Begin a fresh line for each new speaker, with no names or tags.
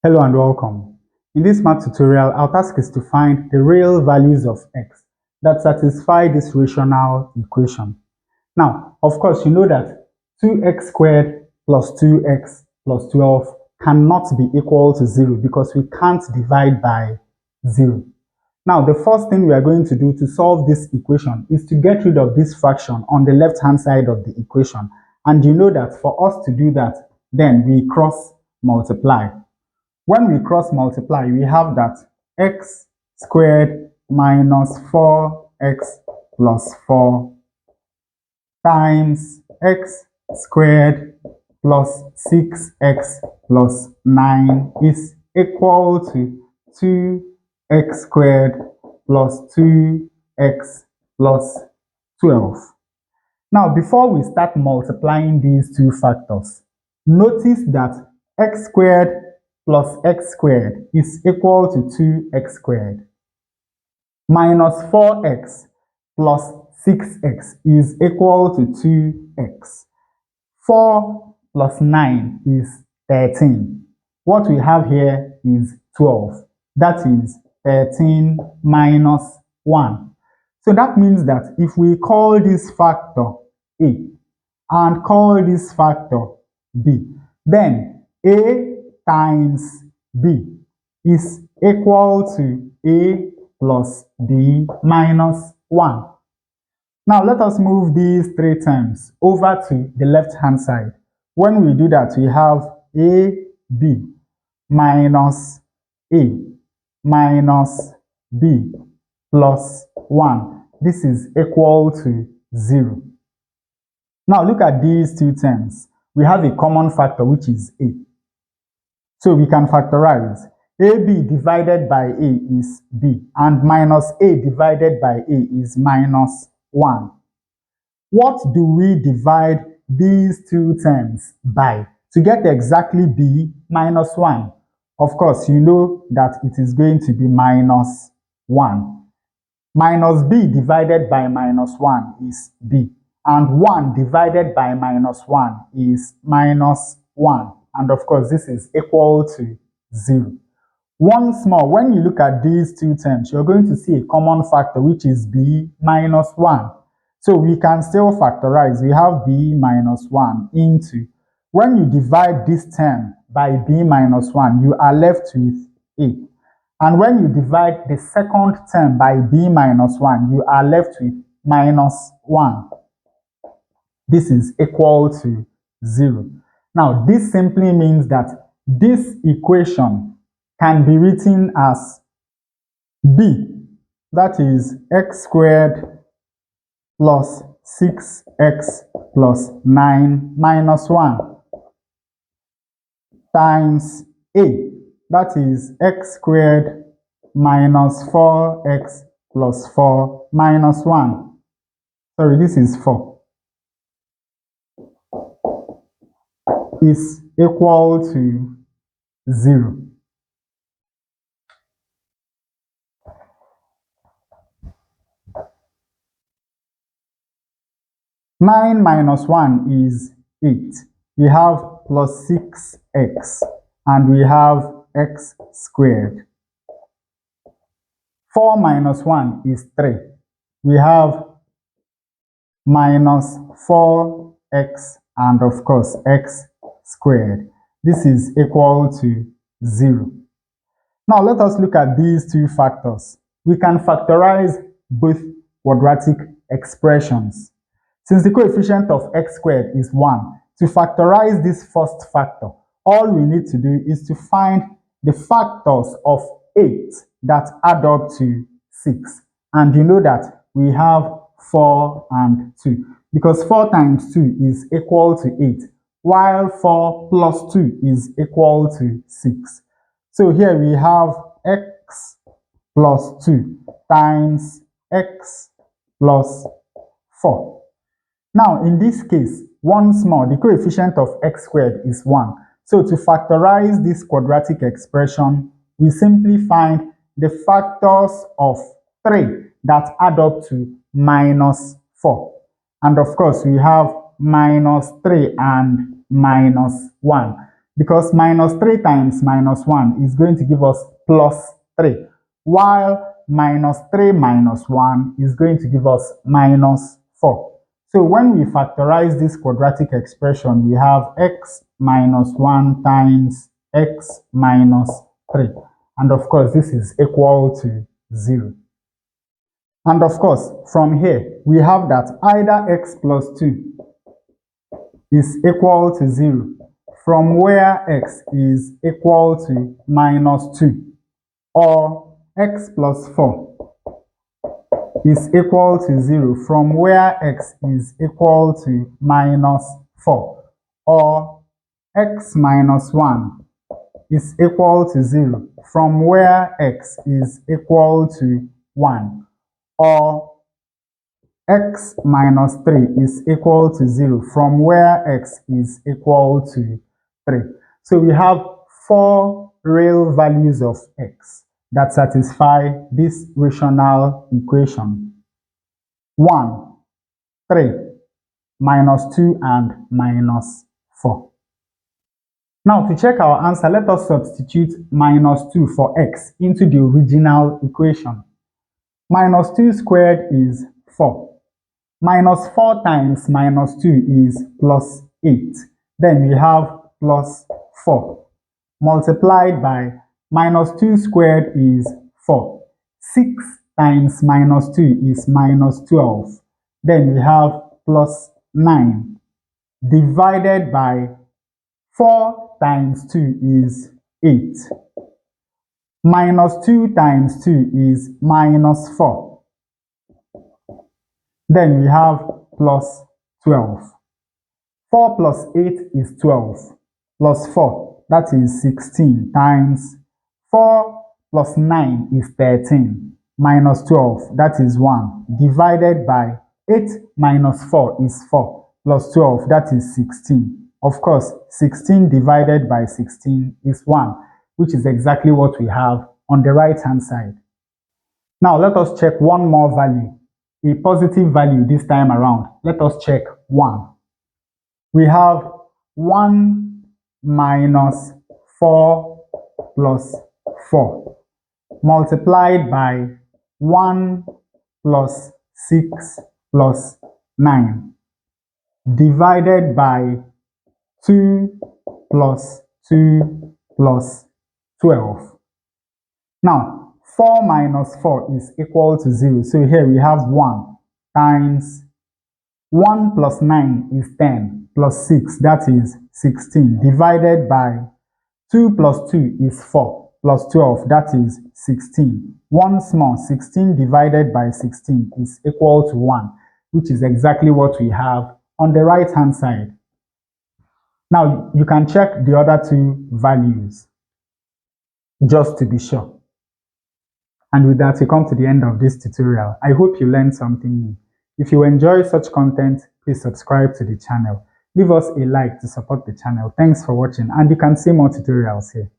Hello and welcome. In this math tutorial, our task is to find the real values of x that satisfy this rational equation. Now, of course, you know that 2x squared plus 2x plus 12 cannot be equal to 0 because we can't divide by 0. Now, the first thing we are going to do to solve this equation is to get rid of this fraction on the left-hand side of the equation. And you know that for us to do that, then we cross multiply. When we cross multiply, we have that x squared minus 4x plus 4 times x squared plus 6x plus 9 is equal to 2x squared plus 2x plus 12. Now, before we start multiplying these two factors, notice that x squared plus x squared is equal to 2x squared minus 4x plus 6x is equal to 2x. 4 plus 9 is 13. What we have here is 12. That is 13 minus 1. So that means that if we call this factor A and call this factor B, then A times B is equal to A plus B minus 1. Now let us move these three terms over to the left-hand side. When we do that, we have AB minus A minus B plus 1. This is equal to 0. Now look at these two terms. We have a common factor which is A. So we can factorize. AB divided by A is B, and minus A divided by A is minus 1. What do we divide these two terms by to get exactly B minus 1? Of course, you know that it is going to be minus 1. Minus B divided by minus 1 is B, and 1 divided by minus 1 is minus 1. And of course, this is equal to 0. Once more, when you look at these two terms, you're going to see a common factor, which is B minus 1. So we can still factorize. We have B minus 1 into, when you divide this term by B minus 1, you are left with A. And when you divide the second term by B minus 1, you are left with minus 1. This is equal to 0. Now, this simply means that this equation can be written as B, that is x squared plus 6x plus 9 minus 1, times A, that is x squared minus 4x plus 4 minus 1. Sorry, this is 4. Is equal to 0. Nine minus 1 is 8. We have plus 6x, and we have x squared. 4 minus 1 is 3. We have minus 4x, and of course x squared. This is equal to 0. Now let us look at these two factors. We can factorize both quadratic expressions. Since the coefficient of x squared is 1, to factorize this first factor, all we need to do is to find the factors of 8 that add up to 6. And you know that we have 4 and 2, because 4 times 2 is equal to 8, while 4 plus 2 is equal to 6. So here we have x plus 2 times x plus 4. Now, in this case, once more, the coefficient of x squared is 1. So to factorize this quadratic expression, we simply find the factors of 3 that add up to minus 4. And of course, we have minus 3 and minus 1. because minus 3 times minus 1 is going to give us plus 3, while minus 3 minus 1 is going to give us minus 4. So when we factorize this quadratic expression, we have x minus 1 times x minus 3. And of course, this is equal to 0. And of course, from here, we have that either x plus 2 is equal to 0 from where x is equal to minus 2, or x plus 4 is equal to 0 from where x is equal to minus 4, or x minus 1 is equal to 0 from where x is equal to 1, or x minus 3 is equal to 0 from where x is equal to 3. So we have 4 real values of x that satisfy this rational equation: 1, 3, minus 2, and minus 4. Now, to check our answer, let us substitute minus 2 for x into the original equation. Minus 2 squared is 4. Minus 4 times minus 2 is plus 8. Then we have plus 4 multiplied by minus 2 squared is 4. 6 times minus 2 is minus 12. Then we have plus 9 divided by 4 times 2 is 8. Minus 2 times 2 is minus 4. Then we have plus 12. 4 plus 8 is 12. Plus 4, that is 16, times 4 plus 9 is 13. Minus 12, that is 1. Divided by 8 minus 4 is 4. Plus 12, that is 16. Of course, 16 divided by 16 is 1, which is exactly what we have on the right-hand side. Now, let us check one more value, a positive value this time around. Let us check 1. We have 1 minus 4 plus 4 multiplied by 1 plus 6 plus 9 divided by 2 plus 2 plus 12. Now, 4 minus 4 is equal to 0. So here we have 1 times 1 plus 9 is 10 plus 6, that is 16, divided by 2 plus 2 is 4 plus 12, that is 16. Once more, 16 divided by 16 is equal to 1, which is exactly what we have on the right-hand side. Now, you can check the other two values just to be sure. And with that, we come to the end of this tutorial. I hope you learned something new. If you enjoy such content, please subscribe to the channel. Leave us a like to support the channel. Thanks for watching, and you can see more tutorials here.